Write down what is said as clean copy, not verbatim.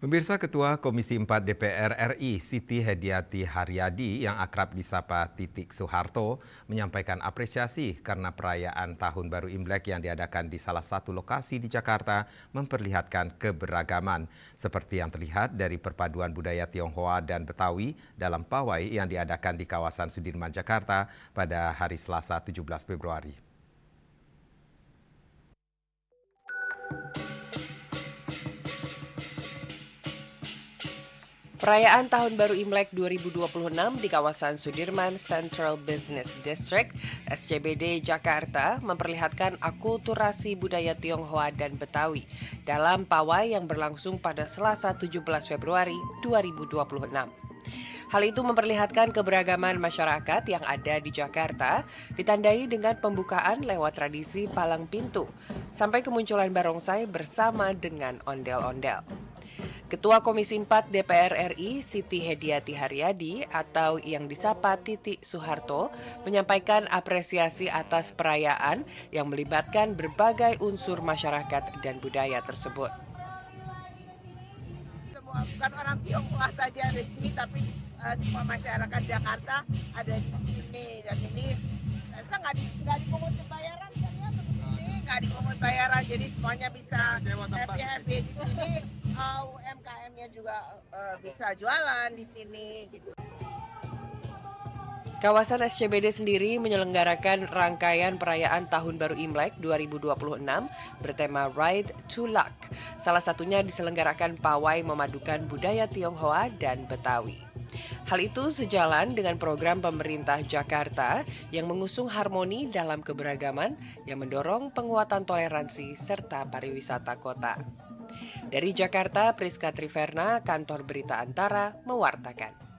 Pemirsa Ketua Komisi 4 DPR RI Siti Hediati Haryadi yang akrab disapa Titik Soeharto menyampaikan apresiasi karena perayaan Tahun Baru Imlek yang diadakan di salah satu lokasi di Jakarta memperlihatkan keberagaman seperti yang terlihat dari perpaduan budaya Tionghoa dan Betawi dalam pawai yang diadakan di kawasan Sudirman Jakarta pada hari Selasa 17 Februari. Perayaan Tahun Baru Imlek 2026 di kawasan Sudirman Central Business District, SCBD, Jakarta memperlihatkan akulturasi budaya Tionghoa dan Betawi dalam pawai yang berlangsung pada Selasa 17 Februari 2026. Hal itu memperlihatkan keberagaman masyarakat yang ada di Jakarta, ditandai dengan pembukaan lewat tradisi palang pintu, sampai kemunculan barongsai bersama dengan ondel-ondel. Ketua Komisi 4 DPR RI Siti Hediati Haryadi atau yang disapa Titik Soeharto menyampaikan apresiasi atas perayaan yang melibatkan berbagai unsur masyarakat dan budaya tersebut. Bukan orang Tionghoa saja ada di sini, tapi semua masyarakat Jakarta ada di sini, dan ini saya nggak dipungut bayaran kan ya, di sini nggak dipungut bayaran, jadi semuanya bisa happy di sini. UMKM-nya juga bisa jualan di sini gitu. Kawasan SCBD sendiri menyelenggarakan rangkaian perayaan Tahun Baru Imlek 2026 bertema Ride to Luck. Salah satunya diselenggarakan pawai memadukan budaya Tionghoa dan Betawi. Hal itu sejalan dengan program pemerintah Jakarta yang mengusung harmoni dalam keberagaman yang mendorong penguatan toleransi serta pariwisata kota. Dari Jakarta, Priska Triverna, Kantor Berita Antara, mewartakan.